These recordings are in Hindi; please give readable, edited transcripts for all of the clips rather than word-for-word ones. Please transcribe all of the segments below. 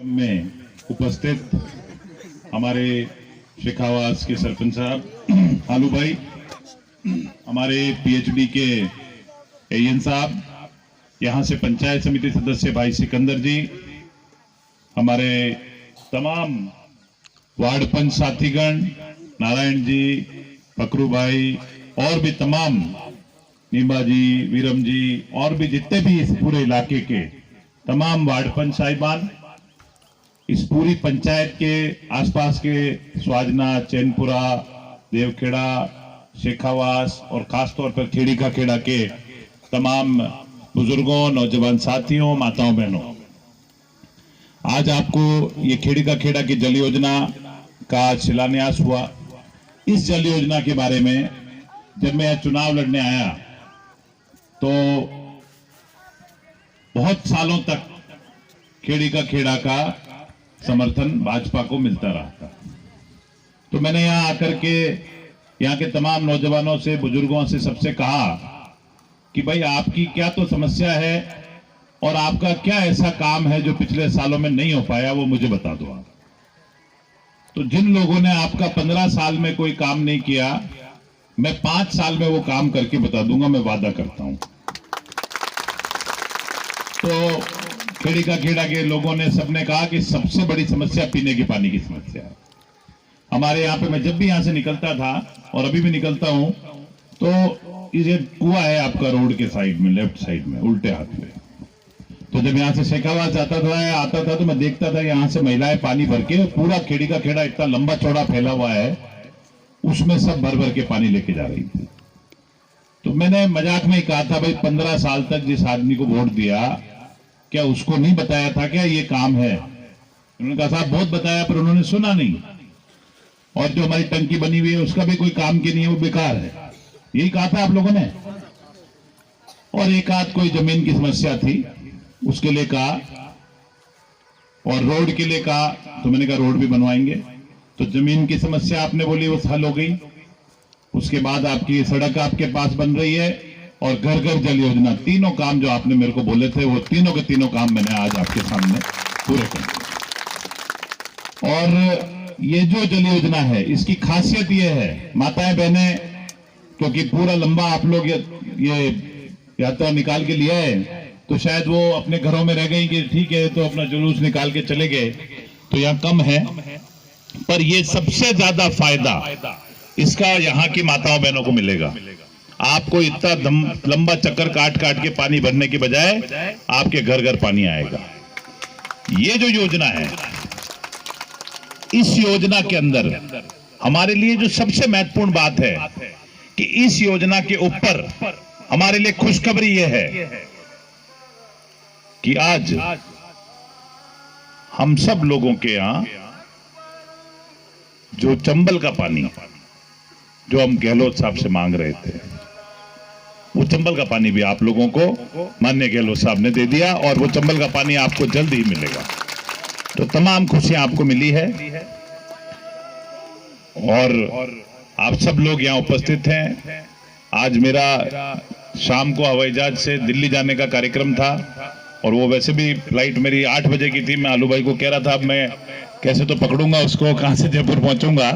में उपस्थित हमारे शेखावास के सरपंच साहब आलू भाई, हमारे पीएचडी के एएन साहब, यहाँ से पंचायत समिति सदस्य भाई सिकंदर जी, हमारे तमाम वार्ड पंच साथीगण, नारायण जी, फकरू भाई और भी तमाम नींबा जी, वीरम जी और भी जितने भी इस पूरे इलाके के तमाम वार्ड पंच साहिबान, इस पूरी पंचायत के आसपास के स्वाजना, चैनपुरा, देवखेड़ा, शेखावास और खासतौर पर खेड़ी का खेड़ा के तमाम बुजुर्गों, नौजवान साथियों, माताओं, बहनों, आज आपको ये खेड़ी का खेड़ा की जल योजना का शिलान्यास हुआ। इस जल योजना के बारे में जब मैं चुनाव लड़ने आया तो बहुत सालों तक खेड़ी का खेड़ा का समर्थन भाजपा को मिलता रहा था। तो मैंने यहाँ आकर के यहाँ के तमाम नौजवानों से, बुजुर्गों से, सबसे कहा कि भाई आपकी क्या तो समस्या है और आपका क्या ऐसा काम है जो पिछले सालों में नहीं हो पाया, वो मुझे बता दो आप। तो जिन लोगों ने आपका 15 साल में कोई काम नहीं किया, मैं 5 साल में वो काम करके बता दूंगा, मैं वादा करता हूं। तो खेड़ी का खेड़ा के लोगों ने सबने कहा कि सबसे बड़ी समस्या पीने के पानी की समस्या है। हमारे यहाँ पे मैं जब भी यहाँ से निकलता था और अभी भी निकलता हूँ तो ये कुआं है आपका रोड के साइड में, लेफ्ट साइड में, उल्टे हाथ में। तो जब यहाँ से शेखावास आता था तो मैं देखता था यहाँ से महिलाएं पानी भर के, पूरा खेड़ी का खेड़ा इतना लंबा चौड़ा फैला हुआ है, उसमें सब भर भर के पानी लेके जा रही थी। तो मैंने मजाक में ही कहा था, भाई 15 साल तक जिस आदमी को वोट दिया, क्या उसको नहीं बताया था क्या ये काम है? उन्होंने कहा साहब बहुत बताया पर उन्होंने सुना नहीं, और जो हमारी टंकी बनी हुई है उसका भी कोई काम की नहीं है, वो बेकार है, यही कहा था आप लोगों ने। और एक आध कोई जमीन की समस्या थी, उसके लिए कहा, और रोड के लिए कहा, तो मैंने कहा रोड भी बनवाएंगे। तो जमीन की समस्या आपने बोली वो हल हो गई। उसके बाद आपकी सड़क आपके पास बन रही है और घर घर जल योजना, तीनों काम जो आपने मेरे को बोले थे वो तीनों के तीनों काम मैंने आज आपके सामने पूरे कर दिए। और ये जो जल योजना है इसकी खासियत ये है, माताएं बहनें, क्योंकि पूरा लंबा आप लोग ये यात्रा निकाल के लिया है, तो शायद वो अपने घरों में रह गई कि ठीक है तो अपना जुलूस निकाल के चले गए, तो यहाँ कम है। पर ये सबसे ज्यादा फायदा इसका यहाँ की माताओं बहनों को मिलेगा। आपको इतना लंबा चक्कर काट काट के पानी भरने के बजाय आपके घर घर पानी आएगा। ये जो योजना है, इस योजना के अंदर हमारे लिए जो सबसे महत्वपूर्ण बात है कि इस योजना के ऊपर हमारे लिए खुशखबरी यह है कि आज हम सब लोगों के यहां जो चंबल का पानी जो हम गहलोत साहब से मांग रहे थे, वो चंबल का पानी भी आप लोगों को माननीय गहलोत साहब ने दे दिया, और वो चंबल का पानी आपको जल्द ही मिलेगा। तो तमाम खुशियां आपको मिली है, और आप सब लोग यहाँ उपस्थित हैं। आज मेरा शाम को हवाई जहाज से दिल्ली जाने का कार्यक्रम था, और वो वैसे भी फ्लाइट मेरी 8 बजे की थी। मैं आलू भाई को कह रहा था मैं कैसे तो पकड़ूंगा उसको, कहां से जयपुर पहुंचूंगा,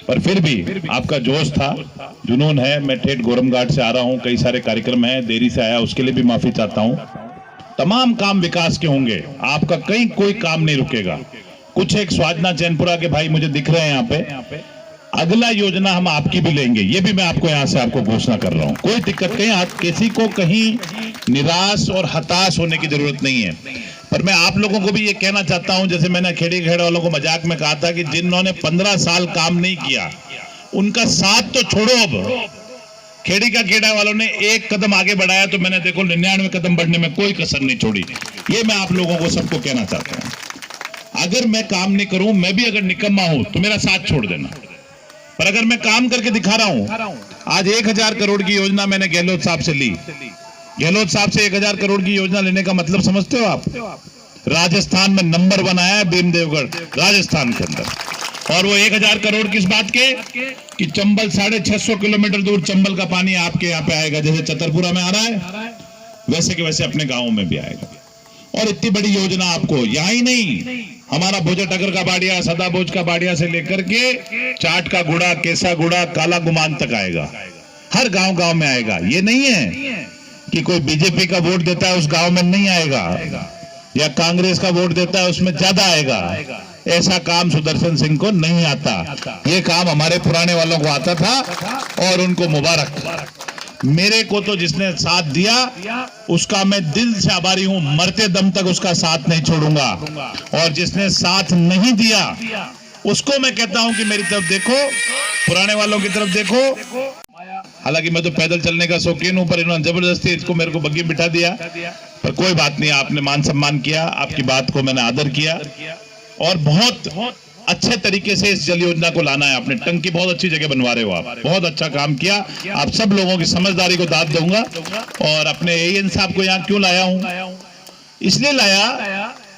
पर फिर भी आपका जोश था, जुनून है। मैं ठेठ गोरम घाट से आ रहा हूं, कई सारे कार्यक्रम हैं, देरी से आया, उसके लिए भी माफी चाहता हूं। तमाम काम विकास के होंगे, आपका कहीं कोई काम नहीं रुकेगा। कुछ एक स्वाजना, चैनपुरा के भाई मुझे दिख रहे हैं यहाँ पे, अगला योजना हम आपकी भी लेंगे, ये भी मैं आपको यहाँ से आपको घोषणा कर रहा हूँ। कोई दिक्कत कहीं किसी को कहीं निराश और हताश होने की जरूरत नहीं है। पर मैं आप लोगों को भी ये कहना चाहता हूं, जैसे मैंने खेड़ी खेड़ा वालों को मजाक में कहा था कि जिन्होंने 15 साल काम नहीं किया उनका साथ तो छोड़ो, अब खेड़ी का खेड़ा वालों ने एक कदम आगे बढ़ाया तो मैंने देखो 99 कदम बढ़ने में कोई कसर नहीं छोड़ी। ये मैं आप लोगों को सबको कहना चाहता हूं। अगर मैं काम नहीं करूं, मैं भी अगर निकम्मा हूं तो मेरा साथ छोड़ देना, पर अगर मैं काम करके दिखा रहा हूं, आज 1000 करोड़ की योजना मैंने गहलोत साहब से ली। गहलोत साहब से 1000 करोड़ की योजना लेने का मतलब समझते हो आप? राजस्थान में नंबर 1 आया है भीमदेवगढ़, राजस्थान के अंदर। और वो 1000 करोड़ किस बात के कि चंबल 650 किलोमीटर दूर चंबल का पानी आपके यहाँ पे आएगा। जैसे चतरपुरा में आ रहा है वैसे के वैसे अपने गांवों में भी आएगा। और इतनी बड़ी योजना आपको यहाँ ही नहीं, हमारा भोजा टगर का बाड़िया, सदा भोज का बाड़िया से लेकर के चाट का गुड़ा, केसा गुड़ा, काला गुमान तक आएगा, हर गांव गांव में आएगा। ये नहीं है कि कोई बीजेपी का वोट देता है उस गांव में नहीं आएगा, या कांग्रेस का वोट देता है उसमें ज्यादा आएगा। ऐसा काम सुदर्शन सिंह को नहीं आता, ये काम हमारे पुराने वालों को आता था और उनको मुबारक। मेरे को तो जिसने साथ दिया उसका मैं दिल से आभारी हूं, मरते दम तक उसका साथ नहीं छोड़ूंगा। और जिसने साथ नहीं दिया उसको मैं कहता हूं कि मेरी तरफ देखो, पुराने वालों की तरफ देखो। हालांकि मैं तो पैदल चलने का शौकीन हूं, पर इन्होंने जबरदस्ती इसको मेरे को बग्गी बिठा दिया, पर कोई बात नहीं, आपने मान सम्मान किया, आपकी बात को मैंने आदर किया और बहुत अच्छे तरीके से इस जल योजना को लाना है। आपने टंकी बहुत अच्छी जगह बनवा रहे हो, आप बहुत अच्छा काम किया। आप सब लोगों की समझदारी को दाद दूंगा। और अपने एएन साहब को यहाँ क्यों लाया हूं, इसलिए लाया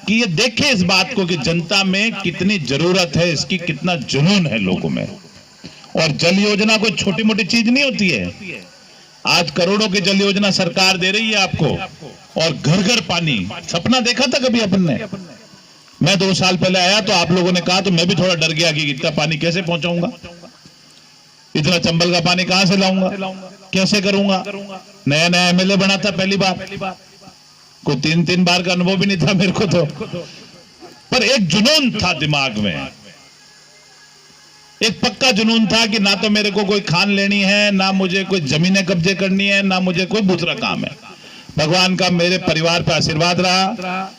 कि ये देखे इस बात को कि जनता में कितनी जरूरत है, इसकी कितना जुनून है लोगों में। और जल योजना कोई छोटी मोटी चीज नहीं होती है। आज करोड़ों की जल योजना सरकार दे रही है आपको, और घर घर पानी। सपना देखा था कभी अपन ने? मैं 2 साल पहले आया तो आप लोगों ने कहा, तो मैं भी थोड़ा डर गया कि इतना पानी कैसे पहुंचाऊंगा, इतना चंबल का पानी कहां से लाऊंगा, कैसे करूंगा। नया नया एमएलए बना था पहली बार, कोई 3 बार का अनुभव भी नहीं था मेरे को तो, पर एक जुनून था दिमाग में, एक पक्का जुनून था कि ना तो मेरे को कोई खान लेनी है, ना मुझे कोई जमीनें कब्जे करनी है, ना मुझे कोई दूसरा काम है। भगवान का मेरे परिवार पे आशीर्वाद रहा।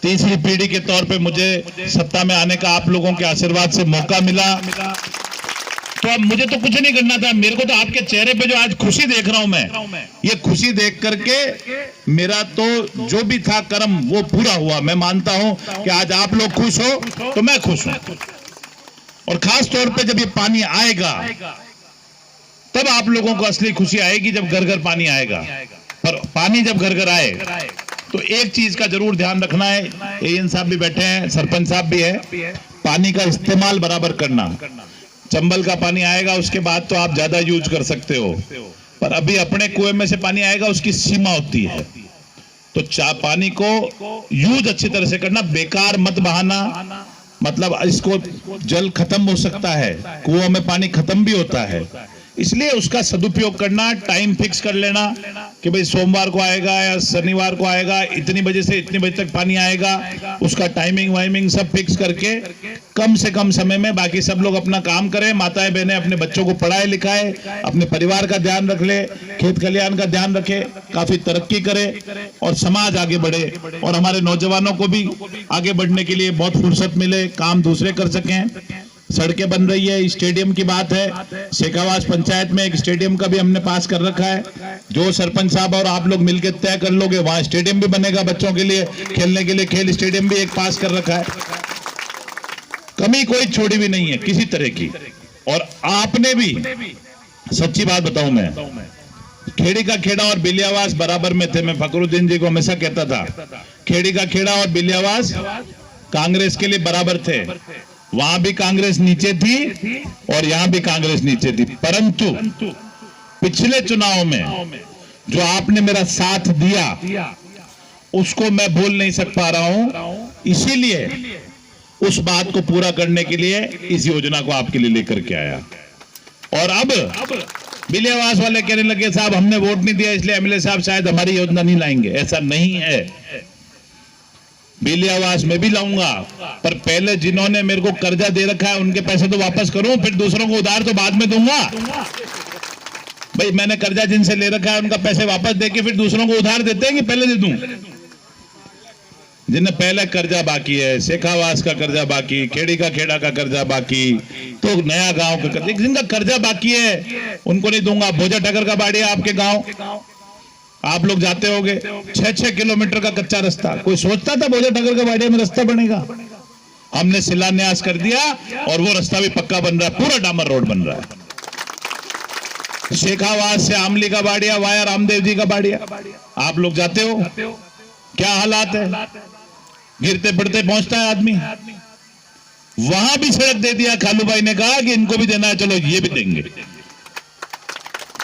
तीसरी पीढ़ी के तौर पे मुझे सत्ता में आने का आप लोगों के आशीर्वाद से मौका मिला। तो अब मुझे तो कुछ नहीं करना था, मेरे को तो आपके चेहरे पे जो आज खुशी देख रहा हूं मैं, ये खुशी देख करके मेरा तो जो भी था कर्म वो पूरा हुआ। मैं मानता हूं कि आज आप लोग खुश हो तो मैं खुश हूं। और खास तौर पे जब ये पानी आएगा तब आप लोगों को असली खुशी आएगी, जब घर घर पानी आएगा। पर पानी जब घर घर आए तो एक चीज का जरूर ध्यान रखना है, एएन साहब भी बैठे हैं, सरपंच साहब भी है, पानी का इस्तेमाल बराबर करना। चंबल का पानी आएगा उसके बाद तो आप ज्यादा यूज कर सकते हो, पर अभी अपने कुएं में से पानी आएगा उसकी सीमा होती है। तो पानी को यूज अच्छी तरह से करना, बेकार मत बहाना। मतलब इसको जल खत्म हो सकता है, कुओं में पानी खत्म भी होता है, इसलिए उसका सदुपयोग करना। टाइम फिक्स कर लेना कि भाई सोमवार को आएगा या शनिवार को आएगा, इतनी बजे से इतनी बजे तक पानी आएगा, उसका टाइमिंग वाइमिंग सब फिक्स करके कम से कम समय में बाकी सब लोग अपना काम करें। माताएं बहनें अपने बच्चों को पढ़ाए लिखाए, अपने परिवार का ध्यान रख ले, खेत खलिहान का ध्यान रखे, काफी तरक्की करे और समाज आगे बढ़े। और हमारे नौजवानों को भी आगे बढ़ने के लिए बहुत फुर्सत मिले, काम दूसरे कर सकें। सड़कें बन रही है, स्टेडियम की बात है, शेखावास पंचायत में एक स्टेडियम का भी हमने पास कर रखा है। जो सरपंच साहब और आप लोग मिलकर तय कर लोगे वहां स्टेडियम भी बनेगा, बच्चों के लिए खेलने के लिए खेल स्टेडियम भी एक पास कर रखा है। कमी कोई छोड़ी भी नहीं है किसी तरह की। और आपने भी, सच्ची बात बताऊं मैं, खेड़ी का खेड़ा और बिलियावास बराबर में थे। मैं फकरुद्दीन जी को हमेशा कहता था, खेड़ी का खेड़ा और बिलियावास कांग्रेस के लिए बराबर थे। वहां भी कांग्रेस नीचे थी और यहां भी कांग्रेस नीचे थी, परंतु पिछले चुनाव में जो आपने मेरा साथ दिया उसको मैं भूल नहीं पा रहा हूं। इसीलिए उस बात को पूरा करने के लिए इस योजना को आपके लिए लेकर के आया। और अब बिलियावास वाले कहने लगे साहब हमने वोट नहीं दिया इसलिए एमएलए साहब शायद हमारी योजना नहीं लाएंगे। ऐसा नहीं है, बिलियावास में भी लाऊंगा, पर पहले जिन्होंने मेरे को कर्जा दे रखा है उनके पैसे तो वापस करूं, फिर दूसरों को उधार तो बाद में दूंगा। भाई मैंने कर्जा जिनसे ले रखा है उनका पैसे वापस देके फिर दूसरों को उधार देते हैं कि पहले दे दूं? जिन्हें पहले कर्जा बाकी है, शेखावास का कर्जा बाकी, खेड़ी का खेड़ा का कर्जा बाकी, तो नया गांव का कर्जा, जिनका कर्जा बाकी है उनको नहीं दूंगा। भोजा टगर का बाड़ी है आपके गांव, आप लोग जाते होंगे, 6-6 किलोमीटर का कच्चा रास्ता। कोई सोचता था भोजा टगर का बाड़ी में रास्ता बनेगा? हमने शिलान्यास कर दिया और वो रास्ता भी पक्का बन रहा है, पूरा डामर रोड बन रहा है। शेखावास से आमली का बाड़िया वाया रामदेव जी का बाड़िया, आप लोग जाते हो, क्या हालात है, गिरते पड़ते पहुंचता है आदमी। वहां भी सड़क दे दिया, खालू भाई ने कहा कि इनको भी देना है, चलो ये भी देंगे।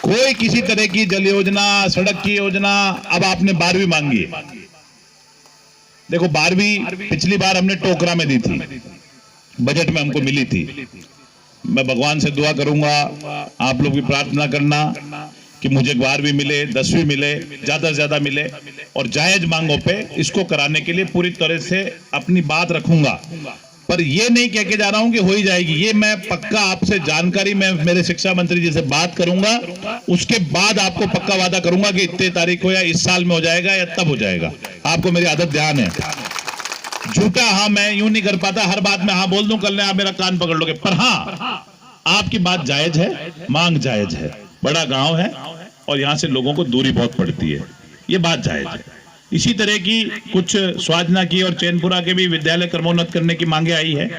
कोई किसी तरह की जल योजना, सड़क की योजना, अब आपने 12वीं मांगी है, देखो 12वीं पिछली बार हमने टोकरा में दी थी, बजट में हमको मिली थी। मैं भगवान से दुआ करूंगा, आप लोग भी प्रार्थना करना कि मुझे 12वीं मिले, 10वीं मिले, ज्यादा से ज्यादा मिले, और जायज मांगों पे इसको कराने के लिए पूरी तरह से अपनी बात रखूंगा। पर ये नहीं कह के जा रहा हूं कि हो ही जाएगी, ये मैं पक्का आपसे जानकारी, मैं मेरे शिक्षा मंत्री जी से बात करूंगा, उसके बाद आपको पक्का वादा करूंगा कि इतने तारीख को या इस साल में हो जाएगा या तब हो जाएगा। आपको मेरी आदत ध्यान है, झूठा हाँ मैं यूं नहीं कर पाता, हर बात में हाँ बोल दूं, कल आप मेरा कान पकड़ लोगे। पर हाँ, आपकी बात जायज है, मांग जायज है, बड़ा गांव है और यहां से लोगों को दूरी बहुत पड़ती है, ये बात जायज है। इसी तरह की कुछ स्वाजना की और चैनपुरा के भी विद्यालय क्रमोन्नत करने की मांगे आई है।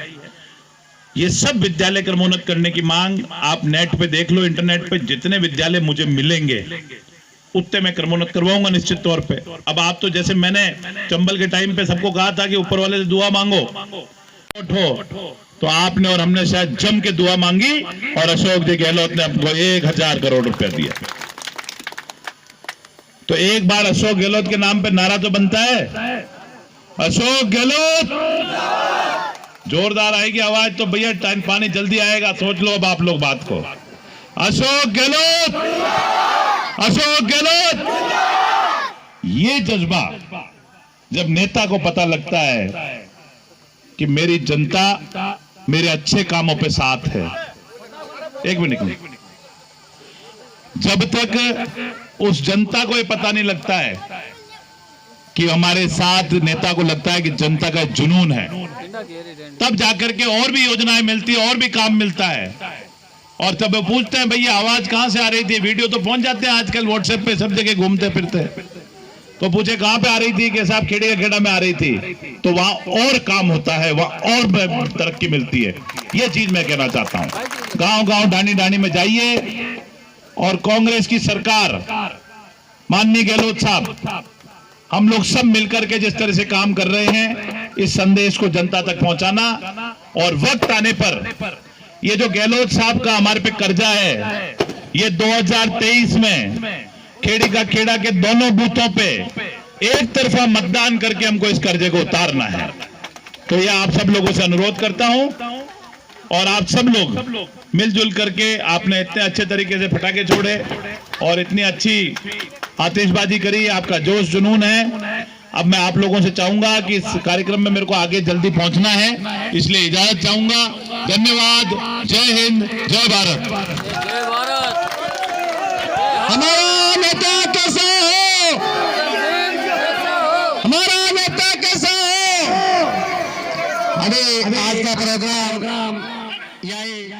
ये सब विद्यालय क्रमोन्नत करने की मांग आप नेट पे देख लो, इंटरनेट पे जितने विद्यालय मुझे मिलेंगे उतने मैं क्रमोन्नत करवाऊंगा निश्चित तौर पे। अब आप तो जैसे मैंने चंबल के टाइम पे सबको कहा था कि ऊपर वाले से दुआ मांगो, तो आपने और हमने शायद जम के दुआ मांगी और अशोक जी गहलोत ने हमको 1000 करोड़ रुपया दिया। तो एक बार अशोक गहलोत के नाम पे नारा तो बनता है, अशोक गहलोत, जोरदार आएगी आवाज तो भैया टाइम पानी जल्दी आएगा। सोच लो अब आप लोग बात को, अशोक गहलोत, अशोक गहलोत। ये जज्बा जब नेता को पता लगता है कि मेरी जनता मेरे अच्छे कामों पे साथ है, एक मिनट, जब तक उस जनता को ये पता नहीं लगता है कि हमारे साथ, नेता को लगता है कि जनता का जुनून है, तब जाकर के और भी योजनाएं मिलती है, और भी काम मिलता है। और तब वो पूछते हैं भैया आवाज कहां से आ रही थी, वीडियो तो पहुंच जाते हैं आजकल व्हाट्सएप पे, सब जगह घूमते फिरते, तो पूछे कहां पे आ रही थी, कि साहब खेड़े का खेड़ा में आ रही थी, तो वहां और काम होता है, वहां और तरक्की मिलती है। ये चीज मैं कहना चाहता हूं। गांव गांव डाणी डाणी में जाइए और कांग्रेस की सरकार, माननीय गहलोत साहब, हम लोग सब मिलकर के जिस तरह से काम कर रहे हैं, इस संदेश को जनता तक पहुंचाना, और वक्त आने पर ये जो गहलोत साहब का हमारे पे कर्जा है, ये 2023 में खेड़ी का खेड़ा के दोनों बूथों पे एक तरफा मतदान करके हमको इस कर्जे को उतारना है। तो ये आप सब लोगों से अनुरोध करता हूं, और आप सब लोग मिलजुल करके, आपने इतने अच्छे तरीके से पटाखे छोड़े और इतनी अच्छी आतिशबाजी करी, आपका जोश जुनून है। अब मैं आप लोगों से चाहूंगा कि इस कार्यक्रम में मेरे को आगे जल्दी पहुंचना है, इसलिए इजाजत चाहूंगा। धन्यवाद। जय हिंद, जय भारत। हमारा नेता कैसा हो, हमारा नेता कैसा हो। अरे आज का प्रोग्राम यही